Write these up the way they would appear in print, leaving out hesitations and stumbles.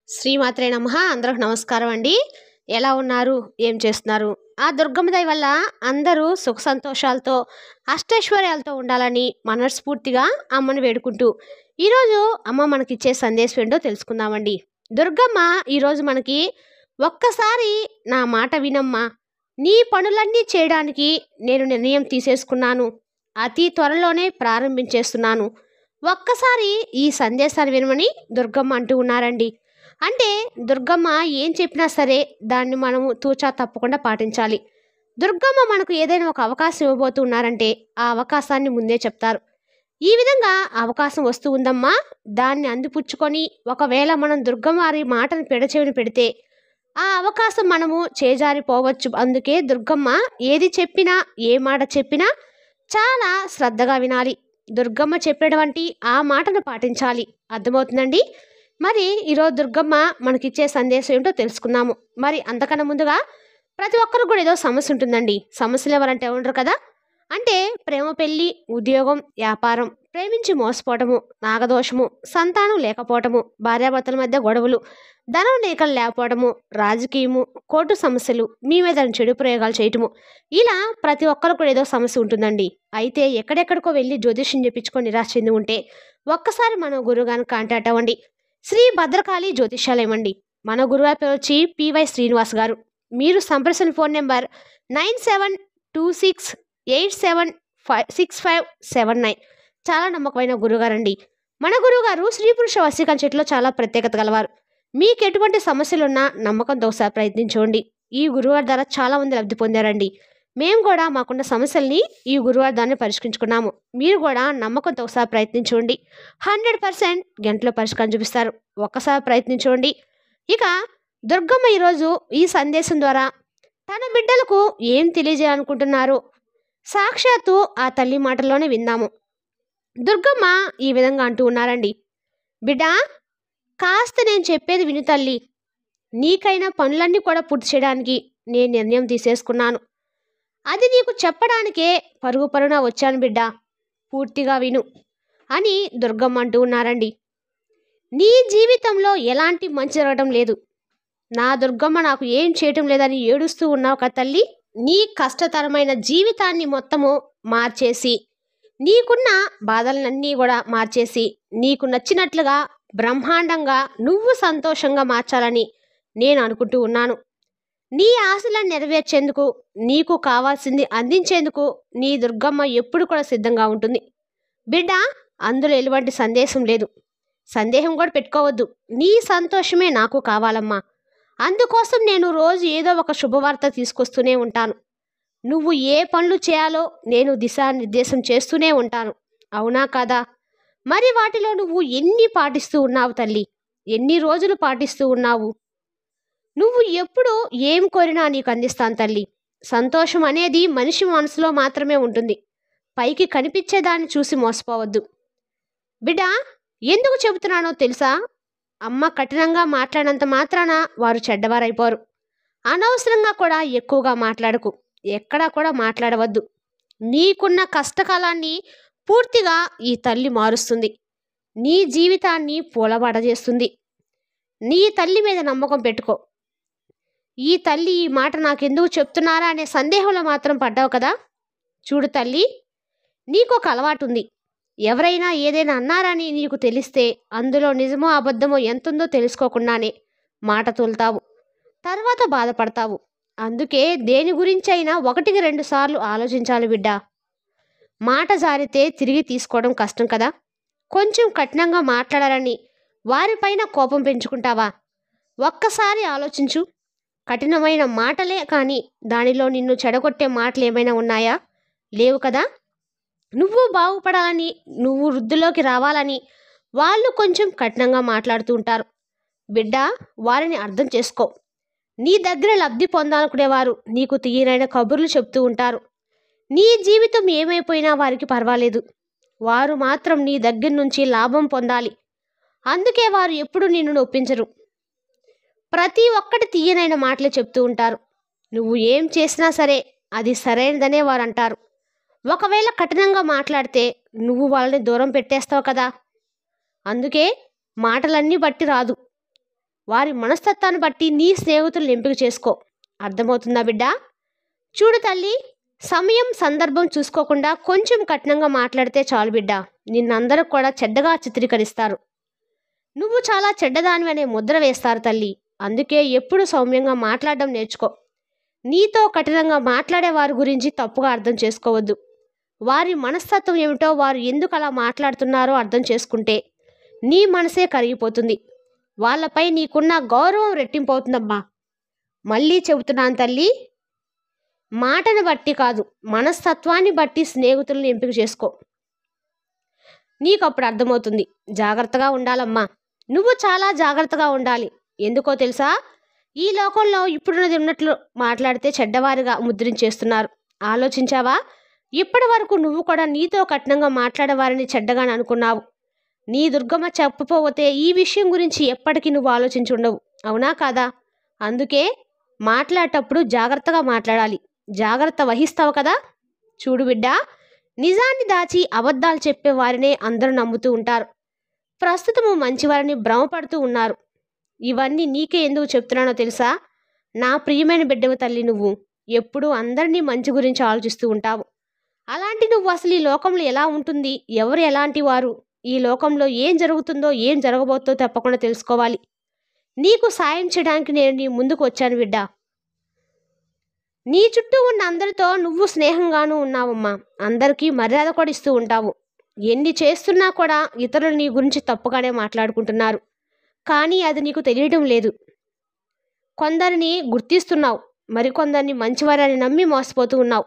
శ్రీమాత్రే నమః. అందరికి నమస్కారం అండి. ఎలా ఉన్నారు? ఏం చేస్తున్నారు? ఆ దుర్గమ్మ దయ వల్ల అందరూ సుఖ సంతోషాలతో అష్టైశ్వర్యాలతో ఉండాలని మనస్ఫూర్తిగా అమ్మని వేడుకుంటూ ఈరోజు అమ్మ మనకిచ్చే సందేశం ఏంటో తెలుసుకుందామండి. దుర్గమ్మ ఈరోజు మనకి ఒక్కసారి నా మాట వినమ్మా, నీ పనులన్నీ చేయడానికి నేను నిర్ణయం తీసేసుకున్నాను, అతి త్వరలోనే ప్రారంభించేస్తున్నాను, ఒక్కసారి ఈ సందేశాన్ని వినమని దుర్గమ్మ అంటూ ఉన్నారండి. అంటే దుర్గమ్మ ఏం చెప్పినా సరే దాన్ని మనము తూచా తప్పకుండా పాటించాలి. దుర్గమ్మ మనకు ఏదైనా ఒక అవకాశం ఇవ్వబోతున్నారంటే ఆ అవకాశాన్ని ముందే చెప్తారు. ఈ విధంగా అవకాశం వస్తూ ఉందమ్మా, దాన్ని అందిపుచ్చుకొని ఒకవేళ మనం దుర్గమ్మ వారి మాటను పెడచెవిని పెడితే ఆ అవకాశం మనము చేజారిపోవచ్చు. అందుకే దుర్గమ్మ ఏది చెప్పినా ఏ మాట చెప్పినా చాలా శ్రద్ధగా వినాలి. దుర్గమ్మ చెప్పినటువంటి ఆ మాటను పాటించాలి. అర్థమవుతుందండి? మరి ఈరోజు దుర్గమ్మ మనకిచ్చే సందేశం ఏంటో తెలుసుకుందాము. మరి అంతకన్నా ముందుగా ప్రతి ఒక్కరికి కూడా ఏదో సమస్య ఉంటుందండి. సమస్యలు ఎవరంటే ఉండరు కదా. అంటే ప్రేమ, పెళ్ళి, ఉద్యోగం, వ్యాపారం, ప్రేమించి మోసపోవటము, నాగదోషము, సంతానం లేకపోవటము, భార్యాభర్తల మధ్య గొడవలు, ధనం లేఖలు లేకపోవటము, రాజకీయము, కోర్టు సమస్యలు, మీ మీద చెడు ప్రయోగాలు చేయటము, ఇలా ప్రతి ఒక్కరికి కూడా ఏదో సమస్య ఉంటుందండి. అయితే ఎక్కడెక్కడికో వెళ్ళి జ్యోతిష్యం చెప్పించుకొని నిరాశ చెంది ఉంటే ఒక్కసారి మన గురువుగారిని కాంటాక్ట్ అవ్వండి. శ్రీ భద్రకాళి జ్యోతిష్యాలయం అండి. మన గురువారి పేరు వచ్చి పివై శ్రీనివాస్ గారు. మీరు సంప్రదించిన ఫోన్ నెంబర్ 9726876579. చాలా నమ్మకమైన గురుగారండి. మన గురువుగారు స్త్రీ పురుష వశీకరణ చెట్టులో చాలా ప్రత్యేకత గలవారు. మీకు ఎటువంటి సమస్యలున్నా నమ్మకంతో ఒకసారి ప్రయత్నించండి. ఈ గురువారి ద్వారా చాలా మంది లబ్ధి పొందారండి. మేము కూడా మాకున్న సమస్యల్ని ఈ గురువారి దాన్ని పరిష్కరించుకున్నాము. మీరు కూడా నమ్మకంతో ఒకసారి ప్రయత్నించండి. 100% గంటలో పరిష్కారం చూపిస్తారు. ఒక్కసారి ప్రయత్నించండి. ఇక దుర్గమ్మ ఈరోజు ఈ సందేశం ద్వారా తన బిడ్డలకు ఏం తెలియజేయాలనుకుంటున్నారో సాక్షాత్తు ఆ తల్లి మాటల్లోనే విందాము. దుర్గమ్మ ఈ విధంగా అంటూ ఉన్నారండి. బిడ్డ, కాస్త నేను చెప్పేది విను తల్లి. నీకైనా పనులన్నీ కూడా పూర్తి చేయడానికి నేను నిర్ణయం తీసేసుకున్నాను. అది నీకు చెప్పడానికే పరుగు పరుగున వచ్చాను బిడ్డ, పూర్తిగా విను అని దుర్గమ్మ అంటూ ఉన్నారండి. నీ జీవితంలో ఎలాంటి మంచి జరగడం లేదు. నా దుర్గమ్మ నాకు ఏం చేయటం లేదని ఏడుస్తూ ఉన్నావు కదా తల్లి. నీ కష్టతరమైన జీవితాన్ని మొత్తము మార్చేసి, నీకున్న బాధలన్నీ కూడా మార్చేసి, నీకు నచ్చినట్లుగా బ్రహ్మాండంగా నువ్వు సంతోషంగా మార్చాలని నేను అనుకుంటూ ఉన్నాను. నీ ఆశలను నెరవేర్చేందుకు, నీకు కావాల్సింది అందించేందుకు నీ దుర్గమ్మ ఎప్పుడు కూడా సిద్ధంగా ఉంటుంది బిడ్డ. అందులో ఎటువంటి సందేశం లేదు, సందేహం కూడా పెట్టుకోవద్దు. నీ సంతోషమే నాకు కావాలమ్మా. అందుకోసం నేను రోజు ఏదో ఒక శుభవార్త తీసుకొస్తూనే ఉంటాను. నువ్వు ఏ పనులు చేయాలో నేను దిశానిర్దేశం చేస్తూనే ఉంటాను. అవునా కాదా? మరి వాటిలో నువ్వు ఎన్ని పాటిస్తూ ఉన్నావు తల్లి? ఎన్ని రోజులు పాటిస్తూ ఉన్నావు? నువ్వు ఎప్పుడు ఏం కోరినా నీకు అందిస్తాను తల్లి. సంతోషం అనేది మనిషి మనసులో మాత్రమే ఉంటుంది. పైకి కనిపించేదాన్ని చూసి మోసపోవద్దు బిడ్డ. ఎందుకు చెబుతున్నానో తెలుసా? అమ్మ కఠినంగా మాట్లాడినంత మాత్రాన వారు చెడ్డవారైపోరు. అనవసరంగా కూడా ఎక్కువగా మాట్లాడకు, ఎక్కడా కూడా మాట్లాడవద్దు. నీకున్న కష్టకాలాన్ని పూర్తిగా ఈ తల్లి మారుస్తుంది. నీ జీవితాన్ని పూలబాటజేస్తుంది. నీ తల్లి మీద నమ్మకం పెట్టుకో. ఈ తల్లి ఈ మాట నాకెందుకు చెప్తున్నారా అనే సందేహంలో మాత్రం పడ్డావు కదా. చూడు తల్లి, నీకు ఒక అలవాటు ఉంది. ఎవరైనా ఏదైనా అన్నారని నీకు తెలిస్తే అందులో నిజమో అబద్ధమో ఎంతుందో తెలుసుకోకుండానే మాట తోలుతావు, తర్వాత బాధపడతావు. అందుకే దేని గురించైనా 1-2 సార్లు ఆలోచించాలి బిడ్డ. మాట జారితే తిరిగి తీసుకోవడం కష్టం కదా. కొంచెం కఠినంగా మాట్లాడాలని వారిపైన కోపం పెంచుకుంటావా? ఒక్కసారి ఆలోచించు. కఠినమైన మాటలే కానీ దానిలో నిన్ను చెడగొట్టే మాటలు ఏమైనా ఉన్నాయా? లేవు కదా. నువ్వు బాగుపడాలని, నువ్వు వృద్ధిలోకి రావాలని వాళ్ళు కొంచెం కఠినంగా మాట్లాడుతూ ఉంటారు బిడ్డ. వారిని అర్థం చేసుకో. నీ దగ్గర లబ్ధి పొందాలనుకునేవారు నీకు తీయనైన కబుర్లు చెప్తూ ఉంటారు. నీ జీవితం ఏమైపోయినా వారికి పర్వాలేదు, వారు మాత్రం నీ దగ్గర నుంచి లాభం పొందాలి. అందుకే వారు ఎప్పుడు నిన్ను నొప్పించరు. ప్రతి ఒక్కటి తీయనైన మాటలే చెప్తూ ఉంటారు. నువ్వు ఏం చేసినా సరే అది సరైనదనే వారు అంటారు. ఒకవేళ కఠినంగా మాట్లాడితే నువ్వు వాళ్ళని దూరం పెట్టేస్తావు కదా. అందుకే మాటలన్నీ బట్టి రాదు, వారి మనస్తత్వాన్ని బట్టి నీ స్నేహితులను ఎంపిక చేసుకో. అర్థమవుతుందా బిడ్డ? చూడు తల్లి, సమయం సందర్భం చూసుకోకుండా కొంచెం కఠినంగా మాట్లాడితే చాలు బిడ్డ, నిన్నందరూ కూడా చెడ్డగా చిత్రీకరిస్తారు. నువ్వు చాలా చెడ్డదానివి అనే ముద్ర వేస్తారు తల్లి. అందుకే ఎప్పుడు సౌమ్యంగా మాట్లాడడం నేర్చుకో. నీతో కఠినంగా మాట్లాడే వారి గురించి తప్పుగా అర్థం చేసుకోవద్దు. వారి మనస్తత్వం ఏమిటో, వారు ఎందుకు అలా మాట్లాడుతున్నారో అర్థం చేసుకుంటే నీ మనసే కరిగిపోతుంది. వాళ్ళపై నీకున్న గౌరవం రెట్టింపవుతుందమ్మా. మళ్ళీ చెబుతున్నాను తల్లి, మాటను బట్టి కాదు, మనస్తత్వాన్ని బట్టి స్నేహితులను ఎంపిక చేసుకో. నీకు అప్పుడు అర్థమవుతుంది. జాగ్రత్తగా ఉండాలమ్మా. నువ్వు చాలా జాగ్రత్తగా ఉండాలి. ఎందుకో తెలుసా? ఈ లోకంలో ఇప్పుడున్నది ఉన్నట్లు మాట్లాడితే చెడ్డవారిగా ముద్రించేస్తున్నారు. ఆలోచించావా? ఇప్పటి వరకు నువ్వు కూడా నీతో కఠినంగా మాట్లాడేవారిని చెడ్డగానే అనుకున్నావు. నీ దుర్గమ్మ చెప్పపోతే ఈ విషయం గురించి ఎప్పటికీ నువ్వు ఆలోచించుండవు. అవునా కాదా? అందుకే మాట్లాడేటప్పుడు జాగ్రత్తగా మాట్లాడాలి. జాగ్రత్త వహిస్తావు కదా? చూడు బిడ్డ, నిజాన్ని దాచి అబద్ధాలు చెప్పే వారినే అందరూ నమ్ముతూ ఉంటారు. ప్రస్తుతము మంచివారిని భ్రమపడుతూ ఉన్నారు. ఇవన్నీ నీకే ఎందుకు చెప్తున్నానో తెలుసా? నా ప్రియమైన బిడ్డవు తల్లి, నువ్వు ఎప్పుడూ అందరినీ మంచి గురించి ఆలోచిస్తూ ఉంటావు. అలాంటి నువ్వు అసలు ఈ లోకంలో ఎలా ఉంటుంది, ఎవరు ఎలాంటి వారు, ఈ లోకంలో ఏం జరుగుతుందో ఏం జరగబోతుందో తప్పకుండా తెలుసుకోవాలి. నీకు సాయం చేయడానికి నేను నీ ముందుకు వచ్చాను బిడ్డ. నీ చుట్టూ ఉన్న అందరితో నువ్వు స్నేహంగానూ ఉన్నావమ్మా. అందరికీ మర్యాద కూడా ఇస్తూ ఉంటావు. ఎన్ని చేస్తున్నా కూడా ఇతరులు నీ గురించి తప్పుగానే మాట్లాడుకుంటున్నారు. కానీ అది నీకు తెలియడం లేదు. కొందరిని గుర్తిస్తున్నావు, మరికొందరిని మంచివారని నమ్మి మోసపోతూ ఉన్నావు.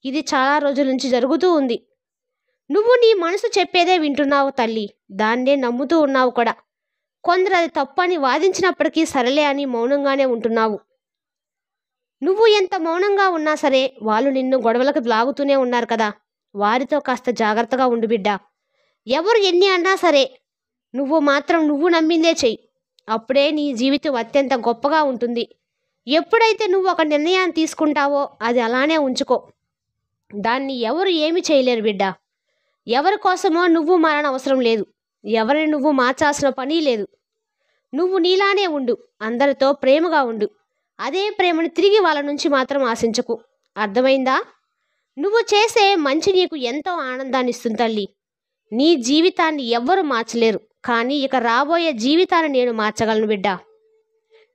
ఇది చాలా రోజుల నుంచి జరుగుతూ ఉంది. నువ్వు నీ మనసు చెప్పేదే వింటున్నావు తల్లి, దాన్నే నమ్ముతూ ఉన్నావు కూడా. కొందరు అది తప్పని వాదించినప్పటికీ సరేలే అని మౌనంగానే ఉంటున్నావు. నువ్వు ఎంత మౌనంగా ఉన్నా సరే వాళ్ళు నిన్ను గొడవలకు లాగుతూనే ఉన్నారు కదా. వారితో కాస్త జాగ్రత్తగా ఉండు బిడ్డ. ఎవరు ఎన్ని అన్నా సరే నువ్వు మాత్రం నువ్వు నమ్మిందే చెయ్యి. అప్పుడే నీ జీవితం అత్యంత గొప్పగా ఉంటుంది. ఎప్పుడైతే నువ్వు ఒక నిర్ణయాన్ని తీసుకుంటావో అది అలానే ఉంచుకో. దాన్ని ఎవరు ఏమి చేయలేరు బిడ్డ. ఎవరి కోసమో నువ్వు మారనవసరం లేదు. ఎవరిని నువ్వు మార్చాల్సిన పని లేదు. నువ్వు నీలానే ఉండు. అందరితో ప్రేమగా ఉండు. అదే ప్రేమను తిరిగి వాళ్ళ నుంచి మాత్రం ఆశించకు. అర్థమైందా? నువ్వు చేసే మంచి నీకు ఎంతో ఆనందాన్ని ఇస్తుంది తల్లి. నీ జీవితాన్ని ఎవ్వరూ మార్చలేరు, కానీ ఇక రాబోయే జీవితాన్ని నేను మార్చగలను బిడ్డ.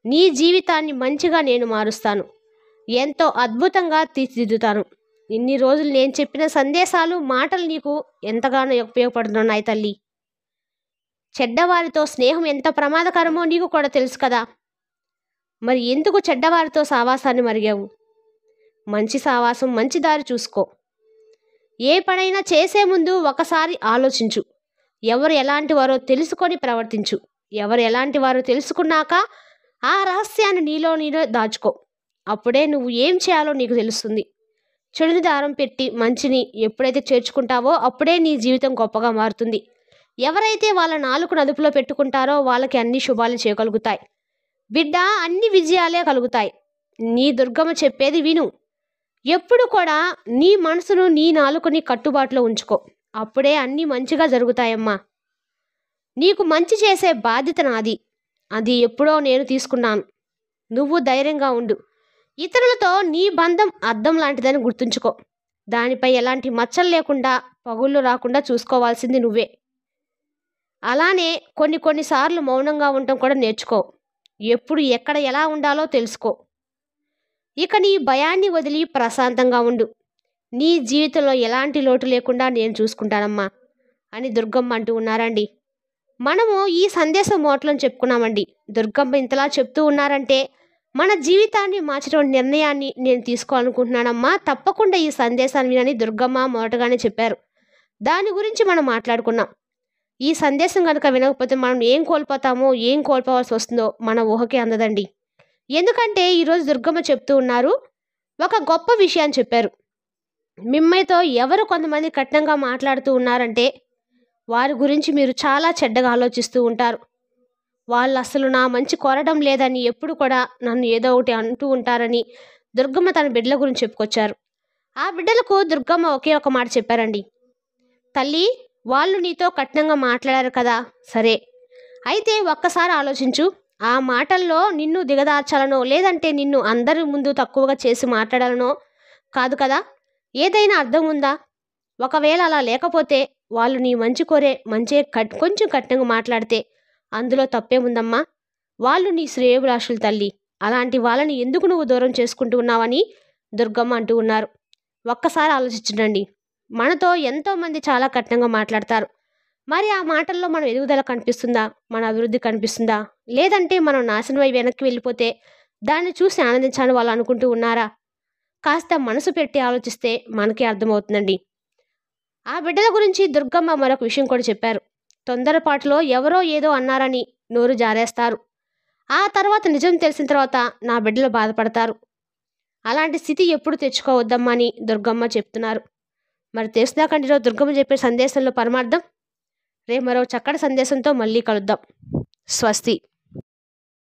నీ జీవితాన్ని మంచిగా నేను మారుస్తాను. ఎంతో అద్భుతంగా తీర్చిదిద్దుతాను. ఇన్ని రోజులు నేను చెప్పిన సందేశాలు, మాటలు నీకు ఎంతగానో ఉపయోగపడుతున్నాయి తల్లి. చెడ్డవారితో స్నేహం ఎంత ప్రమాదకరమో నీకు కూడా తెలుసు కదా. మరి ఎందుకు చెడ్డవారితో సావాసాన్ని మరిగావు? మంచి సావాసం, మంచి దారి చూసుకో. ఏ పనైనా చేసే ముందు ఒకసారి ఆలోచించు. ఎవరు ఎలాంటి వారో తెలుసుకొని ప్రవర్తించు. ఎవరు ఎలాంటి వారో తెలుసుకున్నాక ఆ రహస్యాన్ని నీలో దాచుకో. అప్పుడే నువ్వు ఏం చేయాలో నీకు తెలుస్తుంది. చెడుని దారం పెట్టి మంచిని ఎప్పుడైతే చేర్చుకుంటావో అప్పుడే నీ జీవితం గొప్పగా మారుతుంది. ఎవరైతే వాళ్ళ నాలుకను అదుపులో పెట్టుకుంటారో వాళ్ళకి అన్ని శుభాలు చేయగలుగుతాయి బిడ్డ. అన్ని విజయాలే కలుగుతాయి. నీ దుర్గమ్మ చెప్పేది విను. ఎప్పుడు కూడా నీ మనసును, నీ నాలుకని కట్టుబాటులో ఉంచుకో. అప్పుడే అన్నీ మంచిగా జరుగుతాయమ్మా. నీకు మంచి చేసే బాధ్యత నాది. అది ఎప్పుడో నేను తీసుకున్నాను. నువ్వు ధైర్యంగా ఉండు. ఇతరులతో నీ బంధం అద్దం లాంటిదని గుర్తుంచుకో. దానిపై ఎలాంటి మచ్చలు లేకుండా, పగుళ్ళు రాకుండా చూసుకోవాల్సింది నువ్వే. అలానే కొన్నిసార్లు మౌనంగా ఉండటం కూడా నేర్చుకో. ఎప్పుడు ఎక్కడ ఎలా ఉండాలో తెలుసుకో. ఇక నీ భయాన్ని వదిలి ప్రశాంతంగా ఉండు. నీ జీవితంలో ఎలాంటి లోటు లేకుండా నేను చూసుకుంటానమ్మా అని దుర్గమ్మ అంటూ ఉన్నారండి. మనము ఈ సందేశం మోటలను చెప్పుకున్నామండి. దుర్గమ్మ ఇంతలా చెప్తూ ఉన్నారంటే మన జీవితాన్ని మార్చేటువంటి నిర్ణయాన్ని నేను తీసుకోవాలనుకుంటున్నానమ్మా. తప్పకుండా ఈ సందేశాన్ని వినని దుర్గమ్మ మొదటగానే చెప్పారు. దాని గురించి మనం మాట్లాడుకున్నాం. ఈ సందేశం కనుక వినకపోతే మనం ఏం కోల్పోతామో, ఏం కోల్పోవాల్సి వస్తుందో మన ఊహకే అందదండి. ఎందుకంటే ఈరోజు దుర్గమ్మ చెప్తూ ఉన్నారు, ఒక గొప్ప విషయాన్ని చెప్పారు. మిమ్మల్తో ఎవరు కొంతమంది కఠినంగా మాట్లాడుతూ ఉన్నారంటే వారి గురించి మీరు చాలా చెడ్డగా ఆలోచిస్తూ ఉంటారు. వాళ్ళు అసలు నా మంచి కోరడం లేదని, ఎప్పుడు కూడా నన్ను ఏదో ఒకటి అంటూ ఉంటారని దుర్గమ్మ తన బిడ్డల గురించి చెప్పుకొచ్చారు. ఆ బిడ్డలకు దుర్గమ్మ ఒకే ఒక మాట చెప్పారండి. తల్లి, వాళ్ళు నీతో కఠినంగా మాట్లాడారు కదా, సరే అయితే ఒక్కసారి ఆలోచించు. ఆ మాటల్లో నిన్ను దిగదార్చాలనో లేదంటే నిన్ను అందరి ముందు తక్కువగా చేసి మాట్లాడాలనో కాదు కదా. ఏదైనా అర్థం ఉందా? ఒకవేళ అలా లేకపోతే వాళ్ళు నీ మంచి కోరే మంచే కొంచెం కఠినంగా మాట్లాడితే అందులో తప్పేముందమ్మా? వాళ్ళు నీ శ్రేయోభిలాషులు తల్లి. అలాంటి వాళ్ళని ఎందుకు నువ్వు దూరం చేసుకుంటూ ఉన్నావని దుర్గమ్మ అంటూ ఉన్నారు. ఒక్కసారి ఆలోచించండి. మనతో ఎంతోమంది చాలా కఠినంగా మాట్లాడతారు. మరి ఆ మాటల్లో మన ఎదుగుదల కనిపిస్తుందా? మన అభివృద్ధి కనిపిస్తుందా? లేదంటే మనం నాశనమై వెనక్కి వెళ్ళిపోతే దాన్ని చూసి ఆనందించాలని వాళ్ళు అనుకుంటూ ఉన్నారా? కాస్త మనసు పెట్టి ఆలోచిస్తే మనకే అర్థమవుతుందండి. ఆ బిడ్డల గురించి దుర్గమ్మ మరొక విషయం కూడా చెప్పారు. తొందరపాటులో ఎవరో ఏదో అన్నారని నోరు జారేస్తారు. ఆ తర్వాత నిజం తెలిసిన తర్వాత నా బిడ్డలు బాధపడతారు. అలాంటి స్థితి ఎప్పుడు తెచ్చుకోవద్దమ్మా అని దుర్గమ్మ చెప్తున్నారు. మరి తెలుసుదాకండి ఈరోజు దుర్గమ్మ చెప్పే సందేశంలో పరమార్థం. రేపు మరో చక్కటి సందేశంతో మళ్ళీ కలుద్దాం. స్వస్తి.